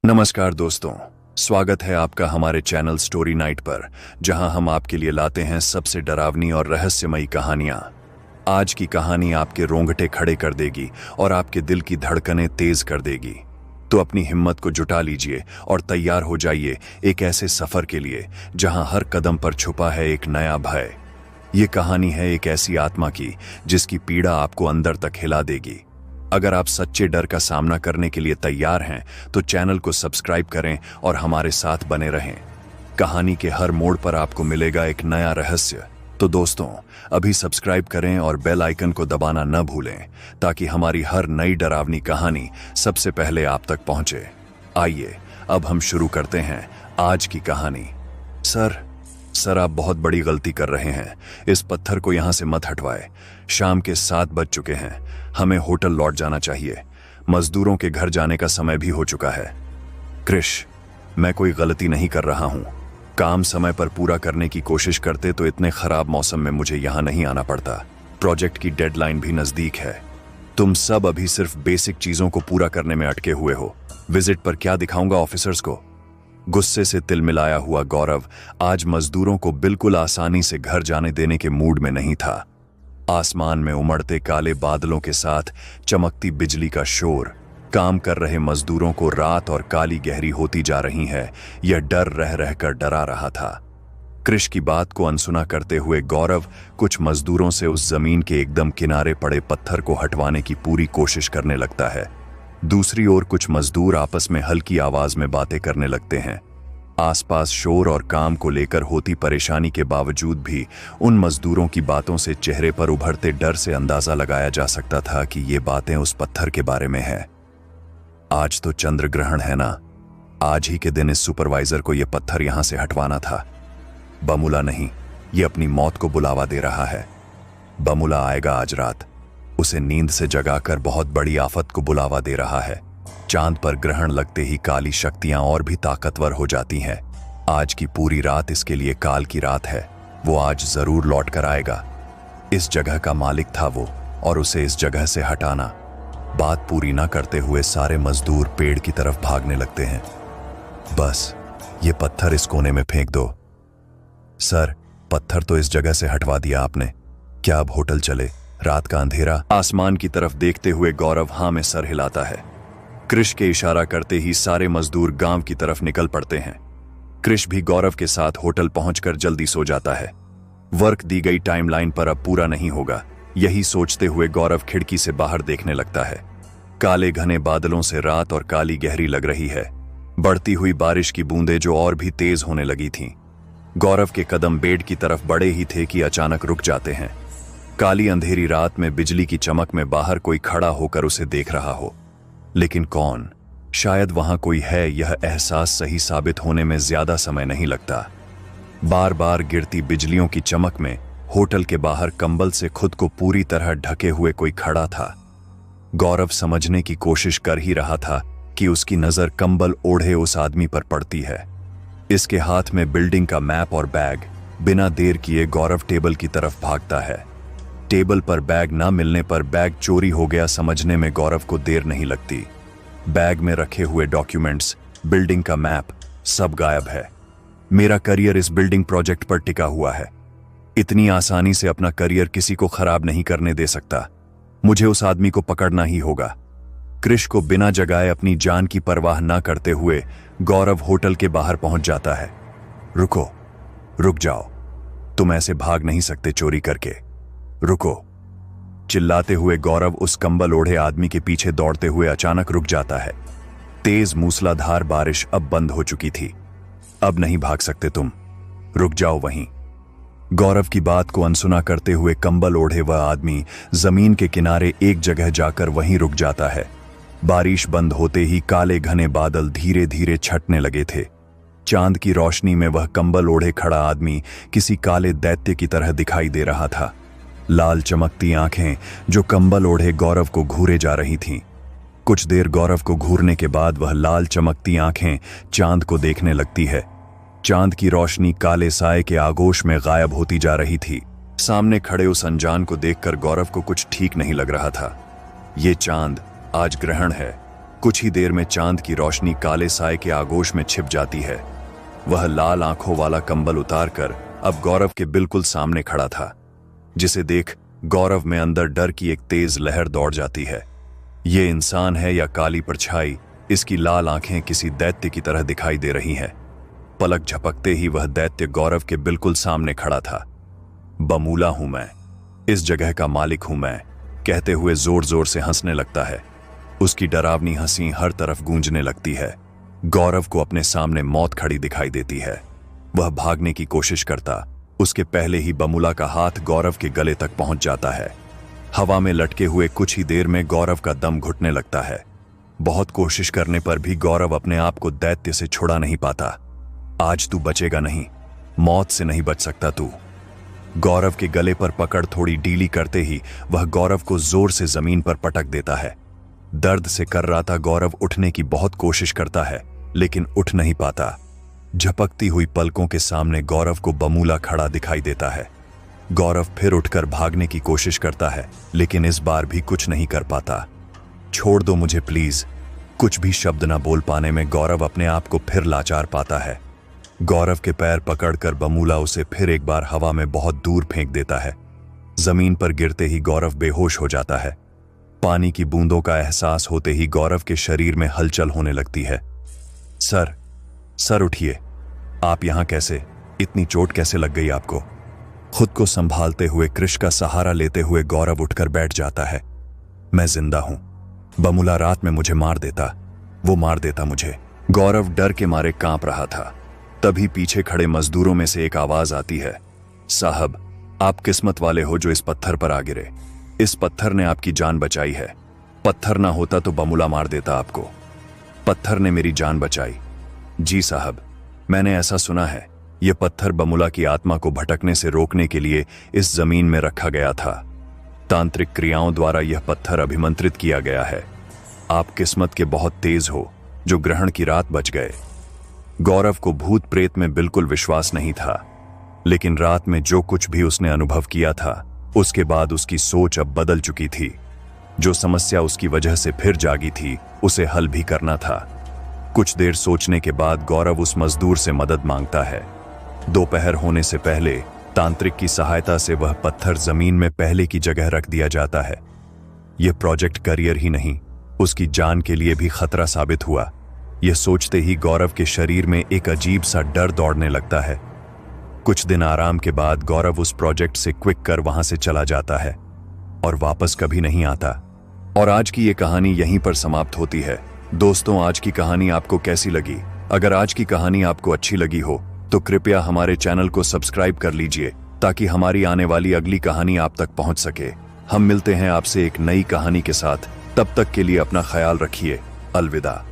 नमस्कार दोस्तों, स्वागत है आपका हमारे चैनल स्टोरी नाइट पर, जहां हम आपके लिए लाते हैं सबसे डरावनी और रहस्यमयी कहानियां। आज की कहानी आपके रोंगटे खड़े कर देगी और आपके दिल की धड़कनें तेज कर देगी। तो अपनी हिम्मत को जुटा लीजिए और तैयार हो जाइए एक ऐसे सफर के लिए जहां हर कदम पर छुपा है एक नया भय। ये कहानी है एक ऐसी आत्मा की जिसकी पीड़ा आपको अंदर तक हिला देगी। अगर आप सच्चे डर का सामना करने के लिए तैयार हैं तो चैनल को सब्सक्राइब करें और हमारे साथ बने रहें। कहानी के हर मोड़ पर आपको मिलेगा एक नया रहस्य। तो दोस्तों, अभी सब्सक्राइब करें और बेल आइकन को दबाना न भूलें ताकि हमारी हर नई डरावनी कहानी सबसे पहले आप तक पहुंचे। आइए अब हम शुरू करते हैं आज की कहानी। सर, आप बहुत बड़ी गलती कर रहे हैं। इस पत्थर को यहां से मत हटवाए। शाम के 7 बज चुके हैं। हमें होटल लौट जाना चाहिए। मजदूरों के घर जाने का समय भी हो चुका है। क्रिश, मैं कोई गलती नहीं कर रहा हूं। काम समय पर पूरा करने की कोशिश करते तो इतने खराब मौसम में मुझे यहां नहीं आना पड़ता। प्रोजेक्ट की डेडलाइन भी नजदीक है। तुम सब अभी सिर्फ बेसिक चीजों को पूरा करने में अटके हुए हो। विजिट पर क्या दिखाऊंगा ऑफिसर्स को? गुस्से से तिलमिलाया हुआ गौरव आज मजदूरों को बिल्कुल आसानी से घर जाने देने के मूड में नहीं था। आसमान में उमड़ते काले बादलों के साथ चमकती बिजली का शोर काम कर रहे मजदूरों को रात और काली गहरी होती जा रही है, यह डर रह रहकर डरा रहा था। क्रिश की बात को अनसुना करते हुए गौरव कुछ मजदूरों से उस जमीन के एकदम किनारे पड़े पत्थर को हटवाने की पूरी कोशिश करने लगता है। दूसरी ओर कुछ मजदूर आपस में हल्की आवाज में बातें करने लगते हैं। आसपास शोर और काम को लेकर होती परेशानी के बावजूद भी उन मजदूरों की बातों से चेहरे पर उभरते डर से अंदाजा लगाया जा सकता था कि ये बातें उस पत्थर के बारे में है। आज तो चंद्र ग्रहण है ना, आज ही के दिन इस सुपरवाइजर को यह पत्थर यहां से हटवाना था। बमुला नहीं, ये अपनी मौत को बुलावा दे रहा है। बमुला आएगा आज रात। उसे नींद से जगाकर बहुत बड़ी आफत को बुलावा दे रहा है। चांद पर ग्रहण लगते ही काली शक्तियां और भी ताकतवर हो जाती हैं। आज की पूरी रात इसके लिए काल की रात है। वो आज जरूर लौट कर आएगा। इस जगह का मालिक था वो, और उसे इस जगह से हटाना। बात पूरी ना करते हुए सारे मजदूर पेड़ की तरफ भागने लगते हैं। बस ये पत्थर इस कोने में फेंक दो। सर, पत्थर तो इस जगह से हटवा दिया आपने, क्या अब होटल चले? रात का अंधेरा। आसमान की तरफ देखते हुए गौरव हाँ में सर हिलाता है। क्रिश के इशारा करते ही सारे मजदूर गांव की तरफ निकल पड़ते हैं। क्रिश भी गौरव के साथ होटल पहुंचकर जल्दी सो जाता है। वर्क दी गई टाइमलाइन पर अब पूरा नहीं होगा, यही सोचते हुए गौरव खिड़की से बाहर देखने लगता है। काले घने बादलों से रात और काली गहरी लग रही है। बढ़ती हुई बारिश की बूंदें जो और भी तेज होने लगी थीं। गौरव के कदम बेड की तरफ बढ़े ही थे कि अचानक रुक जाते हैं। काली अंधेरी रात में बिजली की चमक में बाहर कोई खड़ा होकर उसे देख रहा हो, लेकिन कौन? शायद वहां कोई है। यह एहसास सही साबित होने में ज्यादा समय नहीं लगता। बार बार गिरती बिजलियों की चमक में होटल के बाहर कंबल से खुद को पूरी तरह ढके हुए कोई खड़ा था। गौरव समझने की कोशिश कर ही रहा था कि उसकी नजर कंबल ओढ़े उस आदमी पर पड़ती है। इसके हाथ में बिल्डिंग का मैप और बैग। बिना देर किए गौरव टेबल की तरफ भागता है। टेबल पर बैग ना मिलने पर बैग चोरी हो गया समझने में गौरव को देर नहीं लगती। बैग में रखे हुए डॉक्यूमेंट्स, बिल्डिंग का मैप, सब गायब है। मेरा करियर इस बिल्डिंग प्रोजेक्ट पर टिका हुआ है। इतनी आसानी से अपना करियर किसी को खराब नहीं करने दे सकता। मुझे उस आदमी को पकड़ना ही होगा। क्रिश को बिना जगाए अपनी जान की परवाह ना करते हुए गौरव होटल के बाहर पहुंच जाता है। रुको, रुक जाओ, तुम ऐसे भाग नहीं सकते चोरी करके। रुको, चिल्लाते हुए गौरव उस कंबल ओढ़े आदमी के पीछे दौड़ते हुए अचानक रुक जाता है। तेज मूसलाधार बारिश अब बंद हो चुकी थी। अब नहीं भाग सकते तुम, रुक जाओ वहीं। गौरव की बात को अनसुना करते हुए कंबल ओढ़े वह आदमी जमीन के किनारे एक जगह जाकर वहीं रुक जाता है। बारिश बंद होते ही काले घने बादल धीरे धीरे छटने लगे थे। चांद की रोशनी में वह कंबल ओढ़े खड़ा आदमी किसी काले दैत्य की तरह दिखाई दे रहा था। लाल चमकती आंखें जो कंबल ओढ़े गौरव को घूरे जा रही थीं। कुछ देर गौरव को घूरने के बाद वह लाल चमकती आंखें चांद को देखने लगती है। चांद की रोशनी काले साए के आगोश में गायब होती जा रही थी। सामने खड़े उस अनजान को देखकर गौरव को कुछ ठीक नहीं लग रहा था। ये चांद, आज ग्रहण है। कुछ ही देर में चांद की रोशनी काले साए के आगोश में छिप जाती है। वह लाल आंखों वाला कंबल उतारकर अब गौरव के बिल्कुल सामने खड़ा था, जिसे देख गौरव में अंदर डर की एक तेज लहर दौड़ जाती है। ये इंसान है या काली परछाई, इसकी लाल आंखें किसी दैत्य की तरह दिखाई दे रही हैं। पलक झपकते ही वह दैत्य गौरव के बिल्कुल सामने खड़ा था। बमूला हूं मैं, इस जगह का मालिक हूं मैं, कहते हुए जोर जोर से हंसने लगता है। उसकी डरावनी हंसी हर तरफ गूंजने लगती है। गौरव को अपने सामने मौत खड़ी दिखाई देती है। वह भागने की कोशिश करता, उसके पहले ही बमूला का हाथ गौरव के गले तक पहुंच जाता है। हवा में लटके हुए कुछ ही देर में गौरव का दम घुटने लगता है। बहुत कोशिश करने पर भी गौरव अपने आप को दैत्य से छुड़ा नहीं पाता। आज तू बचेगा नहीं, मौत से नहीं बच सकता तू। गौरव के गले पर पकड़ थोड़ी ढीली करते ही वह गौरव को जोर से जमीन पर पटक देता है। दर्द से कर्राता गौरव उठने की बहुत कोशिश करता है, लेकिन उठ नहीं पाता। झपकती हुई पलकों के सामने गौरव को बमूला खड़ा दिखाई देता है। गौरव फिर उठकर भागने की कोशिश करता है, लेकिन इस बार भी कुछ नहीं कर पाता। छोड़ दो मुझे प्लीज। कुछ भी शब्द न बोल पाने में गौरव अपने आप को फिर लाचार पाता है। गौरव के पैर पकड़कर बमूला उसे फिर एक बार हवा में बहुत दूर फेंक देता है। जमीन पर गिरते ही गौरव बेहोश हो जाता है। पानी की बूंदों का एहसास होते ही गौरव के शरीर में हलचल होने लगती है। सर उठिए, आप यहां कैसे? इतनी चोट कैसे लग गई आपको? खुद को संभालते हुए कृष का सहारा लेते हुए गौरव उठकर बैठ जाता है। मैं जिंदा हूं। बमूला रात में मुझे मार देता, वो मार देता मुझे। गौरव डर के मारे कांप रहा था। तभी पीछे खड़े मजदूरों में से एक आवाज आती है, साहब, आप किस्मत वाले हो जो इस पत्थर पर आ गिरे। इस पत्थर ने आपकी जान बचाई है। पत्थर ना होता तो बमूला मार देता आपको। पत्थर ने मेरी जान बचाई। जी साहब, मैंने ऐसा सुना है, यह पत्थर बमूला की आत्मा को भटकने से रोकने के लिए इस जमीन में रखा गया था। तांत्रिक क्रियाओं द्वारा यह पत्थर अभिमंत्रित किया गया है। आप किस्मत के बहुत तेज हो जो ग्रहण की रात बच गए। गौरव को भूत प्रेत में बिल्कुल विश्वास नहीं था, लेकिन रात में जो कुछ भी उसने अनुभव किया था, उसके बाद उसकी सोच अब बदल चुकी थी। जो समस्या उसकी वजह से फिर जागी थी, उसे हल भी करना था। कुछ देर सोचने के बाद गौरव उस मजदूर से मदद मांगता है। दोपहर होने से पहले तांत्रिक की सहायता से वह पत्थर जमीन में पहले की जगह रख दिया जाता है। यह प्रोजेक्ट करियर ही नहीं, उसकी जान के लिए भी खतरा साबित हुआ। यह सोचते ही गौरव के शरीर में एक अजीब सा डर दौड़ने लगता है। कुछ दिन आराम के बाद गौरव उस प्रोजेक्ट से क्विक कर वहां से चला जाता है और वापस कभी नहीं आता। और आज की ये कहानी यहीं पर समाप्त होती है। दोस्तों, आज की कहानी आपको कैसी लगी? अगर आज की कहानी आपको अच्छी लगी हो तो कृपया हमारे चैनल को सब्सक्राइब कर लीजिए, ताकि हमारी आने वाली अगली कहानी आप तक पहुंच सके। हम मिलते हैं आपसे एक नई कहानी के साथ। तब तक के लिए अपना ख्याल रखिए। अलविदा।